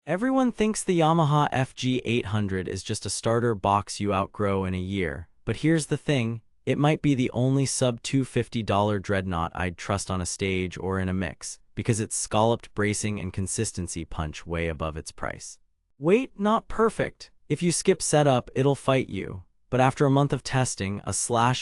Everyone thinks the Yamaha FG800 is just a starter box you outgrow in a year, but here's the thing, it might be the only sub-$250 dreadnought I'd trust on a stage or in a mix, because its scalloped bracing and consistency punch way above its price. Weight, not perfect. If you skip setup, it'll fight you. But after a month of testing,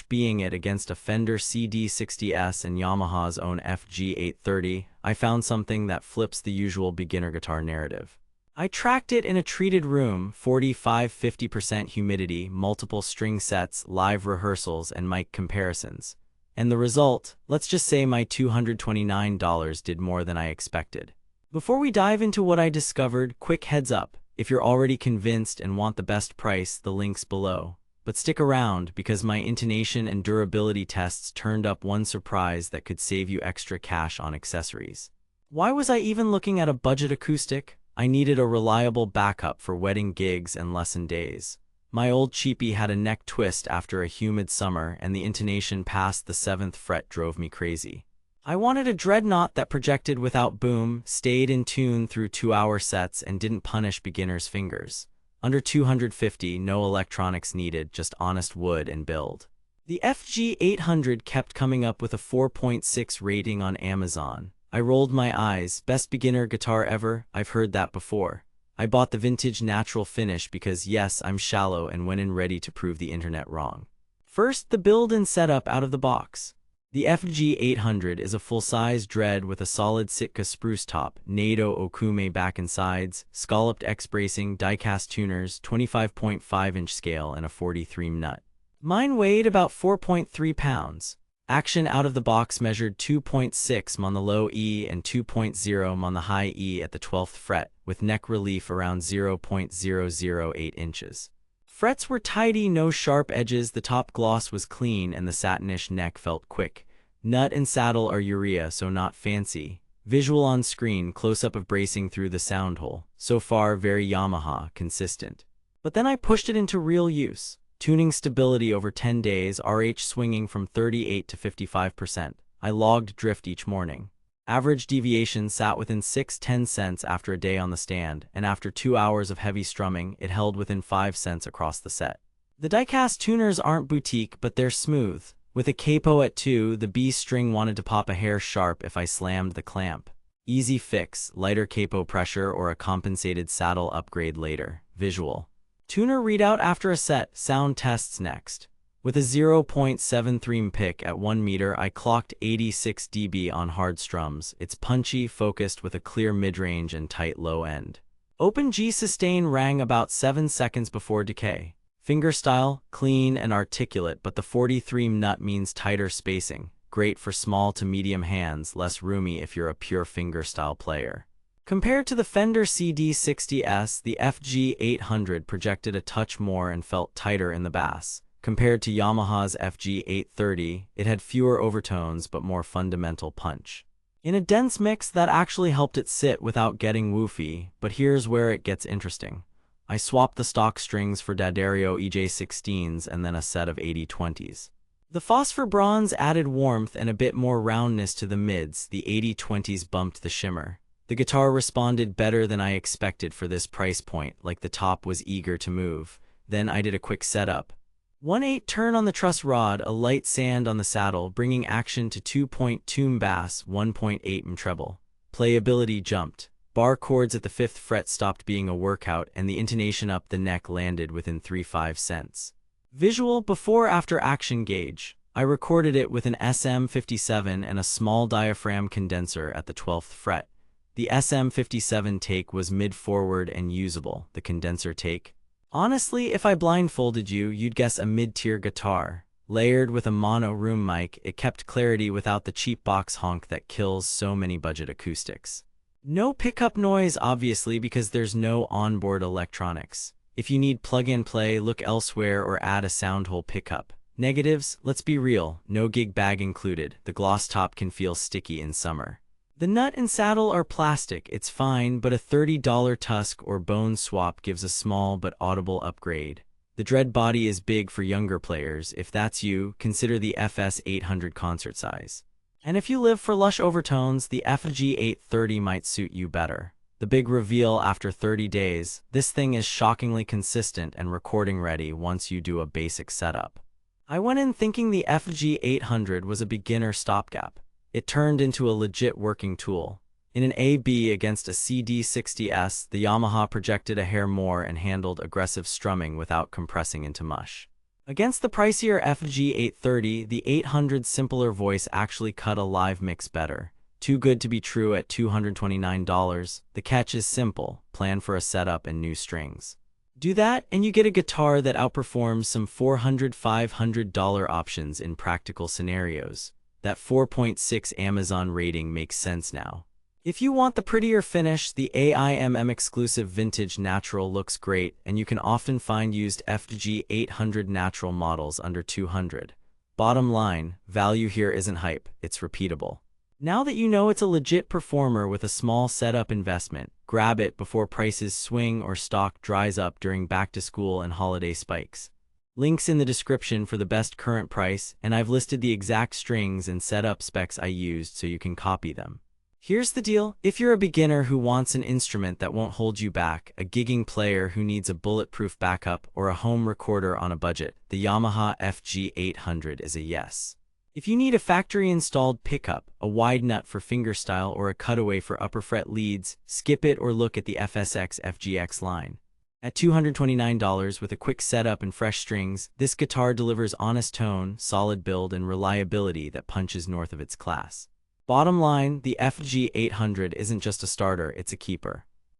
being it against a Fender CD60S and Yamaha's own FG830, I found something that flips the usual beginner guitar narrative. I tracked it in a treated room, 45–50% humidity, multiple string sets, live rehearsals, and mic comparisons. And the result, let's just say my $229 did more than I expected. Before we dive into what I discovered, quick heads up. If you're already convinced and want the best price, the link's below. But stick around, because my intonation and durability tests turned up one surprise that could save you extra cash on accessories. Why was I even looking at a budget acoustic? I needed a reliable backup for wedding gigs and lesson days. My old cheapie had a neck twist after a humid summer, and the intonation past the 7th fret drove me crazy. I wanted a dreadnought that projected without boom, stayed in tune through 2-hour sets, and didn't punish beginners' fingers. Under $250, no electronics needed, just honest wood and build. The FG800 kept coming up with a 4.6 rating on Amazon. I rolled my eyes. Best beginner guitar ever? I've heard that before. I bought the vintage natural finish because yes, I'm shallow and went in ready to prove the internet wrong. First, the build and setup out of the box. The FG800 is a full-size dread with a solid Sitka spruce top, NATO Okume back and sides, scalloped X-bracing, die-cast tuners, 25.5-inch scale, and a 43 nut. Mine weighed about 4.3 pounds. Action out of the box measured 2.6 on the low E and 2.0 on the high E at the 12th fret, with neck relief around 0.008 inches. Frets were tidy, no sharp edges, the top gloss was clean, and the satinish neck felt quick. Nut and saddle are urea, so not fancy. Visual on screen, close-up of bracing through the sound hole. So far, very Yamaha, consistent. But then I pushed it into real use. Tuning stability over 10 days, RH swinging from 38 to 55%. I logged drift each morning. Average deviation sat within 6–10 cents after a day on the stand, and after 2 hours of heavy strumming, it held within 5 cents across the set. The die-cast tuners aren't boutique, but they're smooth. With a capo at 2, the B string wanted to pop a hair sharp if I slammed the clamp. Easy fix, lighter capo pressure or a compensated saddle upgrade later. Visual. Tuner readout after a set, sound tests next. With a 0.73 pick at 1 meter, I clocked 86 dB on hard strums. It's punchy, focused with a clear mid-range and tight low end. Open G sustain rang about 7 seconds before decay. Fingerstyle, clean and articulate, but the 43 nut means tighter spacing. Great for small to medium hands, less roomy if you're a pure fingerstyle player. Compared to the Fender CD60S, the FG800 projected a touch more and felt tighter in the bass. Compared to Yamaha's FG830, it had fewer overtones but more fundamental punch. In a dense mix, that actually helped it sit without getting woofy, but here's where it gets interesting. I swapped the stock strings for D'Addario EJ16s and then a set of 8020s. The phosphor bronze added warmth and a bit more roundness to the mids, the 8020s bumped the shimmer. The guitar responded better than I expected for this price point, like the top was eager to move. Then I did a quick setup. 1/8 turn on the truss rod, a light sand on the saddle, bringing action to 2.2 bass, 1.8 treble. Playability jumped. Bar chords at the 5th fret stopped being a workout, and the intonation up the neck landed within 3–5 cents. Visual before-after action gauge. I recorded it with an SM57 and a small diaphragm condenser at the 12th fret. The SM57 take was mid-forward and usable. The condenser take? Honestly, if I blindfolded you, you'd guess a mid-tier guitar. Layered with a mono room mic, it kept clarity without the cheap box honk that kills so many budget acoustics. No pickup noise, obviously, because there's no onboard electronics. If you need plug-and-play, look elsewhere or add a sound hole pickup. Negatives? Let's be real, no gig bag included. The gloss top can feel sticky in summer. The nut and saddle are plastic, it's fine, but a $30 tusk or bone swap gives a small but audible upgrade. The dread body is big for younger players. If that's you, consider the FS800 concert size. And if you live for lush overtones, the FG830 might suit you better. The big reveal after 30 days, this thing is shockingly consistent and recording ready once you do a basic setup. I went in thinking the FG800 was a beginner stopgap. It turned into a legit working tool. In an AB against a CD60S, the Yamaha projected a hair more and handled aggressive strumming without compressing into mush. Against the pricier FG830, the 800's simpler voice actually cut a live mix better. Too good to be true at $229. The catch is simple: plan for a setup and new strings. Do that, and you get a guitar that outperforms some $400–500 options in practical scenarios. That 4.6 Amazon rating makes sense now. If you want the prettier finish, the AIMM exclusive Vintage Natural looks great, and you can often find used FG800 Natural models under $200. Bottom line, value here isn't hype, it's repeatable. Now that you know it's a legit performer with a small setup investment, grab it before prices swing or stock dries up during back-to-school and holiday spikes. Links in the description for the best current price, and I've listed the exact strings and setup specs I used so you can copy them. Here's the deal: if you're a beginner who wants an instrument that won't hold you back, a gigging player who needs a bulletproof backup, or a home recorder on a budget, the Yamaha FG800 is a yes. If you need a factory-installed pickup, a wide nut for fingerstyle, or a cutaway for upper fret leads, skip it or look at the FSX FGX line. At $229 with a quick setup and fresh strings, this guitar delivers honest tone, solid build, and reliability that punches north of its class. Bottom line, the FG800 isn't just a starter, it's a keeper.